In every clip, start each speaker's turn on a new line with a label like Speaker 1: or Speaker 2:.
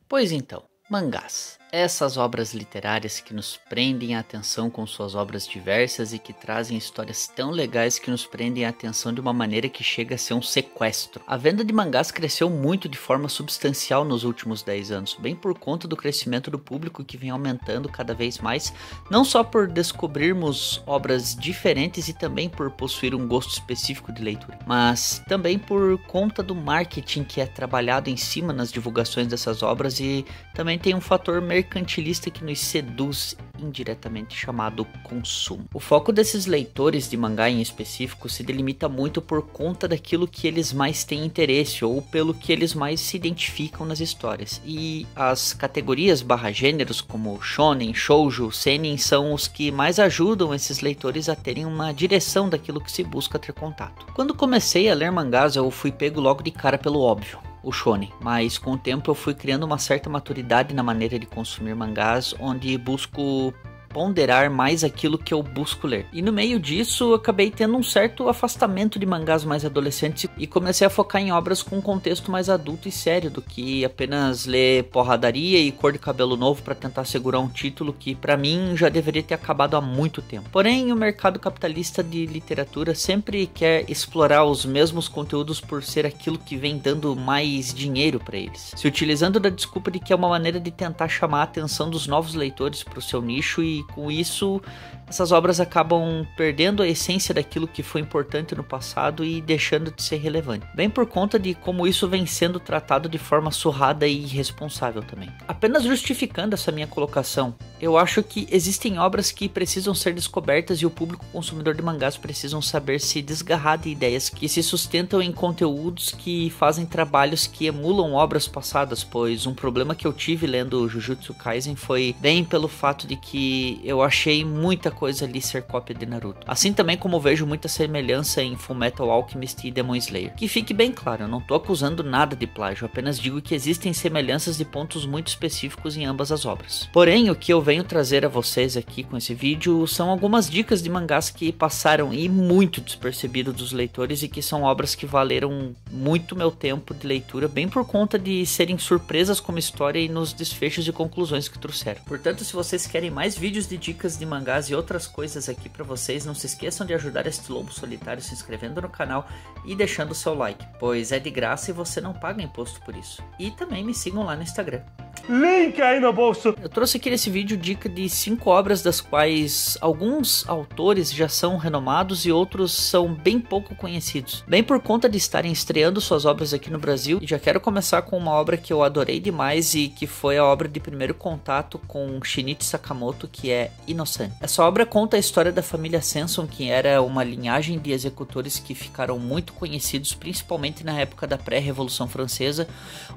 Speaker 1: Pois então, mangás. Essas obras literárias que nos prendem a atenção com suas obras diversas e que trazem histórias tão legais que nos prendem a atenção de uma maneira que chega a ser um sequestro. A venda de mangás cresceu muito de forma substancial nos últimos 10 anos, bem por conta do crescimento do público que vem aumentando cada vez mais, não só por descobrirmos obras diferentes e também por possuir um gosto específico de leitura, mas também por conta do marketing que é trabalhado em cima nas divulgações dessas obras e também tem um fator mercantilista que nos seduz indiretamente, chamado consumo. O foco desses leitores de mangá em específico se delimita muito por conta daquilo que eles mais têm interesse ou pelo que eles mais se identificam nas histórias. E as categorias /gêneros como shonen, shoujo, seinen são os que mais ajudam esses leitores a terem uma direção daquilo que se busca ter contato. Quando comecei a ler mangás, eu fui pego logo de cara pelo óbvio, o shonen, mas com o tempo eu fui criando uma certa maturidade na maneira de consumir mangás, onde busco ponderar mais aquilo que eu busco ler. E no meio disso eu acabei tendo um certo afastamento de mangás mais adolescentes e comecei a focar em obras com um contexto mais adulto e sério do que apenas ler porradaria e cor de cabelo novo para tentar segurar um título que para mim já deveria ter acabado há muito tempo. Porém, o mercado capitalista de literatura sempre quer explorar os mesmos conteúdos por ser aquilo que vem dando mais dinheiro para eles, se utilizando da desculpa de que é uma maneira de tentar chamar a atenção dos novos leitores para o seu nicho, e com isso essas obras acabam perdendo a essência daquilo que foi importante no passado e deixando de ser relevante, bem por conta de como isso vem sendo tratado de forma surrada e irresponsável também. Apenas justificando essa minha colocação, eu acho que existem obras que precisam ser descobertas e o público consumidor de mangás precisam saber se desgarrar de ideias que se sustentam em conteúdos que fazem trabalhos que emulam obras passadas, pois um problema que eu tive lendo Jujutsu Kaisen foi bem pelo fato de que eu achei muita coisa ali ser cópia de Naruto. Assim também como vejo muita semelhança em Fullmetal Alchemist e Demon Slayer. Que fique bem claro, eu não tô acusando nada de plágio, apenas digo que existem semelhanças de pontos muito específicos em ambas as obras. Porém, o que eu venho trazer a vocês aqui com esse vídeo são algumas dicas de mangás que passaram e muito despercebido dos leitores e que são obras que valeram muito meu tempo de leitura, bem por conta de serem surpresas como história e nos desfechos e conclusões que trouxeram. Portanto, se vocês querem mais vídeos de dicas de mangás e outras coisas aqui pra vocês, não se esqueçam de ajudar este lobo solitário se inscrevendo no canal e deixando o seu like, pois é de graça e você não paga imposto por isso. E também me sigam lá no Instagram.
Speaker 2: Link aí no bolso.
Speaker 1: Eu trouxe aqui nesse vídeo dica de 5 obras das quais alguns autores já são renomados e outros são bem pouco conhecidos, bem por conta de estarem estreando suas obras aqui no Brasil. E já quero começar com uma obra que eu adorei demais e que foi a obra de primeiro contato com Shinichi Sakamoto, que é Ino-San. Essa obra conta a história da família Sanson, que era uma linhagem de executores que ficaram muito conhecidos principalmente na época da pré-revolução francesa,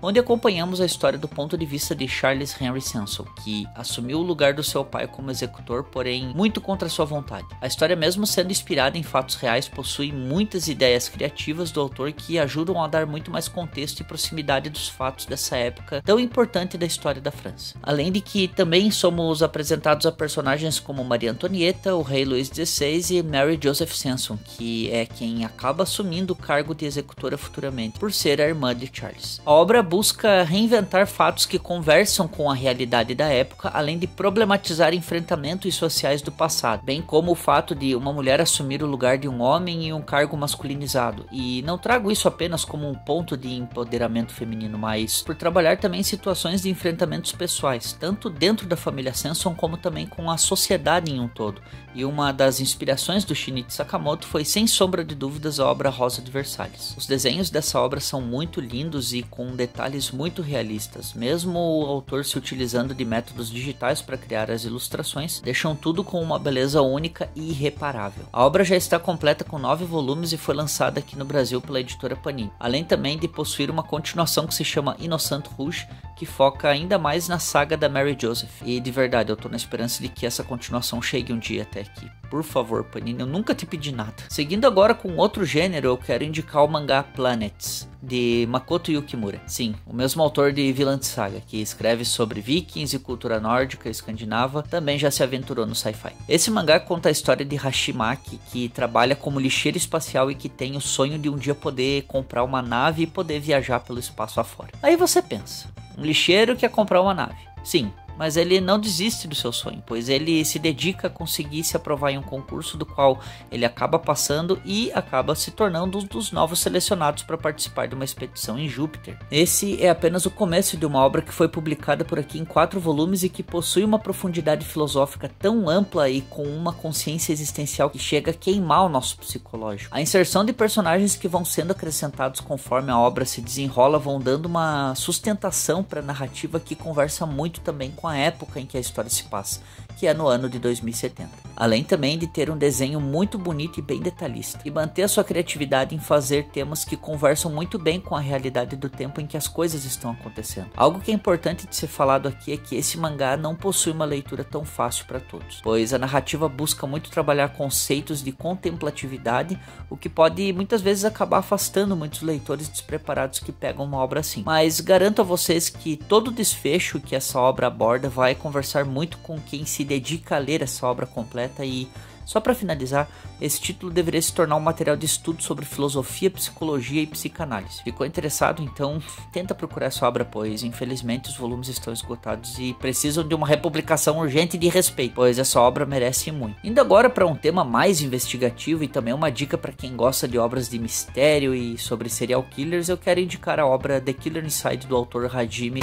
Speaker 1: onde acompanhamos a história do ponto de vista de Charles Henry Sanson, que assumiu o lugar do seu pai como executor, porém muito contra sua vontade. A história, mesmo sendo inspirada em fatos reais, possui muitas ideias criativas do autor que ajudam a dar muito mais contexto e proximidade dos fatos dessa época tão importante da história da França. Além de que também somos apresentados a personagens como Maria Antonieta, o rei Luís XVI e Mary Joseph Sanson, que é quem acaba assumindo o cargo de executora futuramente, por ser a irmã de Charles. A obra busca reinventar fatos que conversam com a realidade da época, além de problematizar enfrentamentos sociais do passado, bem como o fato de uma mulher assumir o lugar de um homem em um cargo masculinizado. E não trago isso apenas como um ponto de empoderamento feminino, mas por trabalhar também situações de enfrentamentos pessoais, tanto dentro da família Sanson como também com a sociedade em um todo. E uma das inspirações do Shinichi Sakamoto foi, sem sombra de dúvidas, a obra Rosa de Versalhes. Os desenhos dessa obra são muito lindos e com detalhes muito realistas, mesmo o autor se utilizando de métodos digitais para criar as ilustrações, deixam tudo com uma beleza única e irreparável. A obra já está completa com 9 volumes e foi lançada aqui no Brasil pela editora Panini, além também de possuir uma continuação que se chama Innocent Rouge, que foca ainda mais na saga da Mary Joseph. E de verdade, eu tô na esperança de que essa continuação chegue um dia até aqui. Por favor, Panini, eu nunca te pedi nada. Seguindo agora com outro gênero, eu quero indicar o mangá Planets, de Makoto Yukimura. Sim, o mesmo autor de Vinland Saga, que escreve sobre vikings e cultura nórdica e escandinava, também já se aventurou no sci-fi. Esse mangá conta a história de Hashimaki, que trabalha como lixeiro espacial e que tem o sonho de um dia poder comprar uma nave e poder viajar pelo espaço afora. Aí você pensa, Um lixeiro quer comprar uma nave. Sim, mas ele não desiste do seu sonho, pois ele se dedica a conseguir se aprovar em um concurso do qual ele acaba passando e acaba se tornando um dos novos selecionados para participar de uma expedição em Júpiter. Esse é apenas o começo de uma obra que foi publicada por aqui em 4 volumes e que possui uma profundidade filosófica tão ampla e com uma consciência existencial que chega a queimar o nosso psicológico. A inserção de personagens que vão sendo acrescentados conforme a obra se desenrola vão dando uma sustentação para a narrativa que conversa muito também com a época em que a história se passa, que é no ano de 2070. Além também de ter um desenho muito bonito e bem detalhista, e manter a sua criatividade em fazer temas que conversam muito bem com a realidade do tempo em que as coisas estão acontecendo. Algo que é importante de ser falado aqui é que esse mangá não possui uma leitura tão fácil para todos, pois a narrativa busca muito trabalhar conceitos de contemplatividade, o que pode muitas vezes acabar afastando muitos leitores despreparados que pegam uma obra assim. Mas garanto a vocês que todo o desfecho que essa obra aborda vai conversar muito com quem se dedica a ler essa obra completa. E só para finalizar, esse título deveria se tornar um material de estudo sobre filosofia, psicologia e psicanálise. Ficou interessado? Então tenta procurar essa obra, pois infelizmente os volumes estão esgotados e precisam de uma republicação urgente e de respeito, pois essa obra merece muito. Indo agora para um tema mais investigativo e também uma dica para quem gosta de obras de mistério e sobre serial killers, eu quero indicar a obra The Killer Inside do autor Hajime.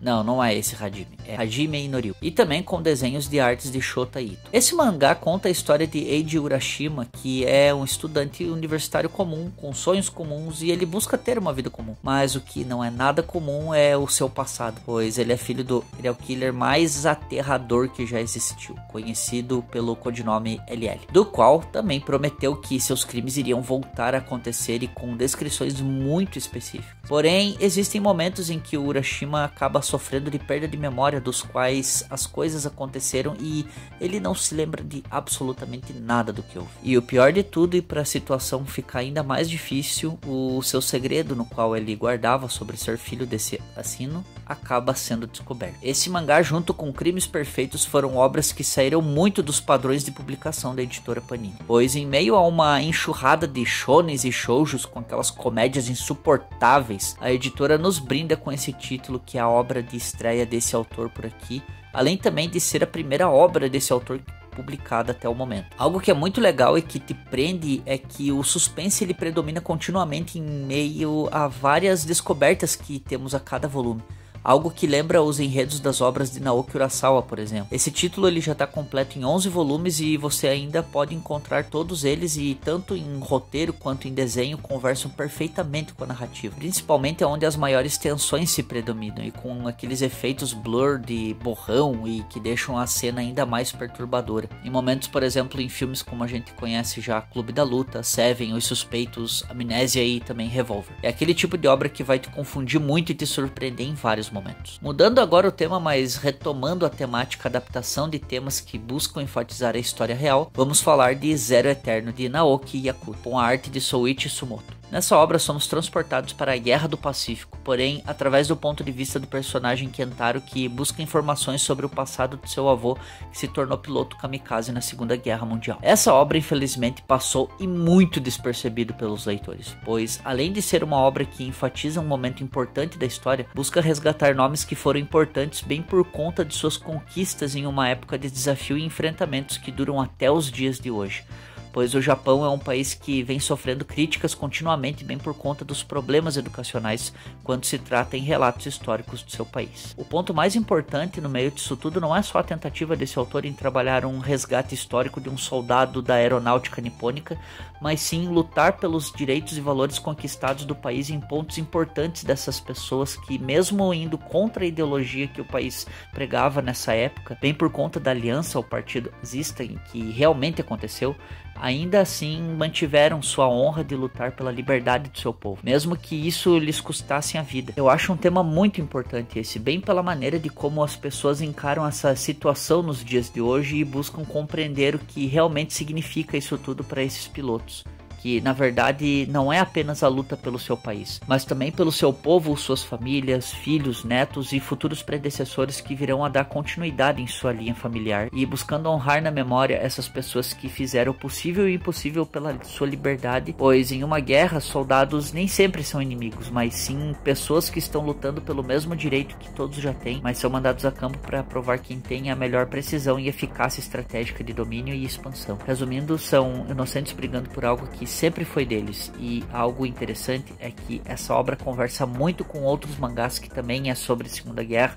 Speaker 1: Não é esse Hajime, é Hajime Inorio. E também com desenhos de artes de Shota Ito. Esse mangá conta a história de Eiji Urashima, que é um estudante universitário comum, com sonhos comuns, e ele busca ter uma vida comum. Mas o que não é nada comum é o seu passado, pois ele é filho do serial killer mais aterrador que já existiu, conhecido pelo codinome LL, do qual também prometeu que seus crimes iriam voltar a acontecer e com descrições muito específicas. Porém, existem momentos em que o Urashima acaba sofrendo de perda de memória dos quais as coisas aconteceram e ele não se lembra de absolutamente nada do que houve. E o pior de tudo, e para a situação ficar ainda mais difícil, o seu segredo no qual ele guardava sobre ser filho desse assassino acaba sendo descoberto. Esse mangá, junto com Crimes Perfeitos, foram obras que saíram muito dos padrões de publicação da editora Panini, pois em meio a uma enxurrada de shonens e shoujos com aquelas comédias insuportáveis, a editora nos brinda com esse título, que é a obra de estreia desse autor por aqui, além também de ser a primeira obra desse autor publicada até o momento. Algo que é muito legal e que te prende é que o suspense ele predomina continuamente em meio a várias descobertas que temos a cada volume. Algo que lembra os enredos das obras de Naoki Urasawa, por exemplo. Esse título ele já está completo em 11 volumes e você ainda pode encontrar todos eles, e tanto em roteiro quanto em desenho conversam perfeitamente com a narrativa. Principalmente onde as maiores tensões se predominam e com aqueles efeitos blur de borrão e que deixam a cena ainda mais perturbadora. Em momentos, por exemplo, em filmes como a gente conhece já, Clube da Luta, Seven, Os Suspeitos, Amnésia e também Revolver. É aquele tipo de obra que vai te confundir muito e te surpreender em vários momentos. Mudando agora o tema, mas retomando a temática adaptação de temas que buscam enfatizar a história real, vamos falar de Zero Eterno de Naoki Yakuto, com a arte de Souichi Tsumoto. Nessa obra somos transportados para a Guerra do Pacífico, porém através do ponto de vista do personagem Kentaro, que busca informações sobre o passado de seu avô, que se tornou piloto kamikaze na Segunda Guerra Mundial. Essa obra infelizmente passou e muito despercebido pelos leitores, pois além de ser uma obra que enfatiza um momento importante da história, busca resgatar nomes que foram importantes bem por conta de suas conquistas em uma época de desafio e enfrentamentos que duram até os dias de hoje, pois o Japão é um país que vem sofrendo críticas continuamente bem por conta dos problemas educacionais quando se trata em relatos históricos do seu país. O ponto mais importante no meio disso tudo não é só a tentativa desse autor em trabalhar um resgate histórico de um soldado da aeronáutica nipônica, mas sim lutar pelos direitos e valores conquistados do país em pontos importantes dessas pessoas que, mesmo indo contra a ideologia que o país pregava nessa época, bem por conta da aliança ao partido nazista em que realmente aconteceu, ainda assim mantiveram sua honra de lutar pela liberdade do seu povo, mesmo que isso lhes custasse a vida. Eu acho um tema muito importante esse, bem pela maneira de como as pessoas encaram essa situação nos dias de hoje e buscam compreender o que realmente significa isso tudo para esses pilotos. que na verdade não é apenas a luta pelo seu país, mas também pelo seu povo, suas famílias, filhos, netos e futuros predecessores que virão a dar continuidade em sua linha familiar e buscando honrar na memória essas pessoas que fizeram o possível e impossível pela sua liberdade, pois em uma guerra soldados nem sempre são inimigos, mas sim pessoas que estão lutando pelo mesmo direito que todos já têm, mas são mandados a campo para provar quem tem a melhor precisão e eficácia estratégica de domínio e expansão. Resumindo, são inocentes brigando por algo que sempre foi deles, e algo interessante é que essa obra conversa muito com outros mangás que também é sobre a Segunda Guerra,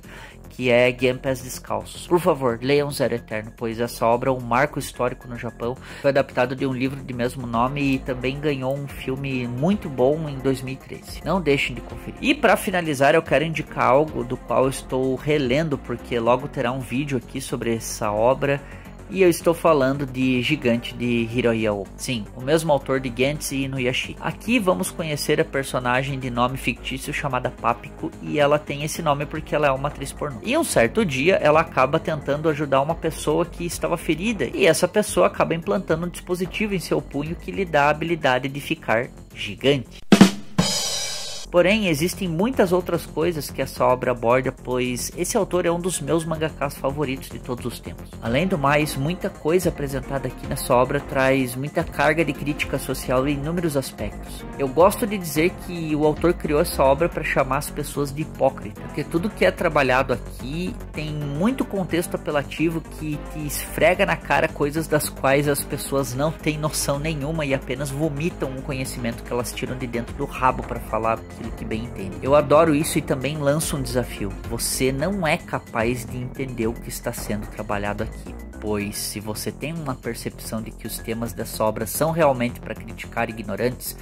Speaker 1: que é Genpes Descalços. Por favor, leiam Zero Eterno, pois essa obra é um marco histórico no Japão, foi adaptado de um livro de mesmo nome e também ganhou um filme muito bom em 2013. Não deixem de conferir. E para finalizar, eu quero indicar algo do qual eu estou relendo, porque logo terá um vídeo aqui sobre essa obra. E eu estou falando de Gigante de Hirohiko. Sim, o mesmo autor de Gantz e Inuyasha. Aqui vamos conhecer a personagem de nome fictício chamada Papiko, e ela tem esse nome porque ela é uma atriz pornô. E um certo dia ela acaba tentando ajudar uma pessoa que estava ferida, e essa pessoa acaba implantando um dispositivo em seu punho que lhe dá a habilidade de ficar gigante. Porém, existem muitas outras coisas que essa obra aborda, pois esse autor é um dos meus mangakas favoritos de todos os tempos. Além do mais, muita coisa apresentada aqui nessa obra traz muita carga de crítica social em inúmeros aspectos. Eu gosto de dizer que o autor criou essa obra para chamar as pessoas de hipócrita, porque tudo que é trabalhado aqui tem muito contexto apelativo que te esfrega na cara coisas das quais as pessoas não têm noção nenhuma e apenas vomitam um conhecimento que elas tiram de dentro do rabo para falar que bem entende. Eu adoro isso e também lanço um desafio. Você não é capaz de entender o que está sendo trabalhado aqui, pois se você tem uma percepção de que os temas dessa obra são realmente para criticar ignorantes,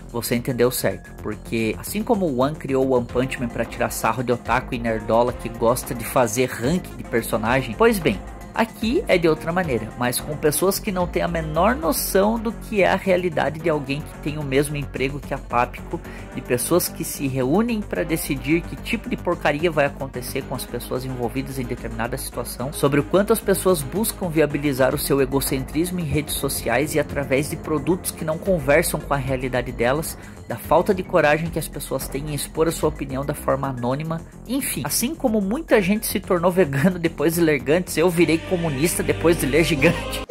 Speaker 1: você entendeu certo, porque assim como o One criou o One Punch Man para tirar sarro de otaku e nerdola que gosta de fazer ranking de personagem, pois bem, aqui é de outra maneira, mas com pessoas que não têm a menor noção do que é a realidade de alguém que tem o mesmo emprego que a Papiko, de pessoas que se reúnem para decidir que tipo de porcaria vai acontecer com as pessoas envolvidas em determinada situação, sobre o quanto as pessoas buscam viabilizar o seu egocentrismo em redes sociais e através de produtos que não conversam com a realidade delas, da falta de coragem que as pessoas têm em expor a sua opinião da forma anônima. Enfim, assim como muita gente se tornou vegano depois de ler Gantz, eu virei comunista depois de ler Gigante.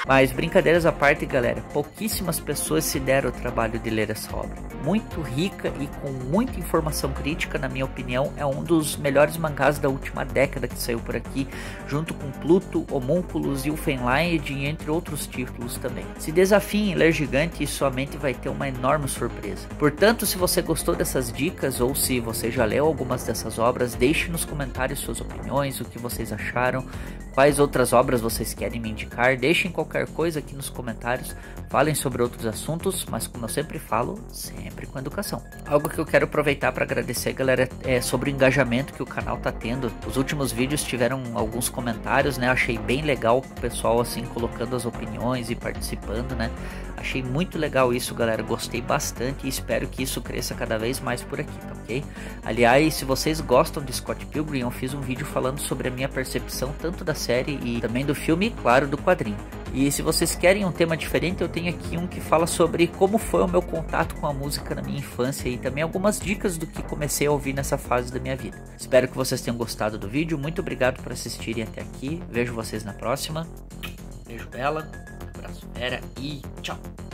Speaker 1: Mas brincadeiras à parte, galera, pouquíssimas pessoas se deram o trabalho de ler essa obra. Muito rica e com muita informação crítica, na minha opinião, é um dos melhores mangás da última década que saiu por aqui, junto com Pluto, Homúnculos e Ulfenlied, entre outros títulos também. Se desafie em ler Gigante e sua mente vai ter uma enorme surpresa. Portanto, se você gostou dessas dicas ou se você já leu algumas dessas obras, deixe nos comentários suas opiniões, o que vocês acharam, quais outras obras vocês querem me indicar, deixem qualquer coisa aqui nos comentários, falem sobre outros assuntos, mas como eu sempre falo, sempre com educação. Algo que eu quero aproveitar para agradecer, galera, é sobre o engajamento que o canal tá tendo. Os últimos vídeos tiveram alguns comentários, né? Achei bem legal o pessoal assim colocando as opiniões e participando, né? Achei muito legal isso, galera, gostei bastante e espero que isso cresça cada vez mais por aqui, tá ok? Aliás, se vocês gostam de Scott Pilgrim, eu fiz um vídeo falando sobre a minha percepção tanto da série e também do filme e, claro, do quadrinho. E se vocês querem um tema diferente, eu tenho aqui um que fala sobre como foi o meu contato com a música na minha infância e também algumas dicas do que comecei a ouvir nessa fase da minha vida. Espero que vocês tenham gostado do vídeo, muito obrigado por assistirem até aqui, vejo vocês na próxima, beijo dela, abraço fera e tchau!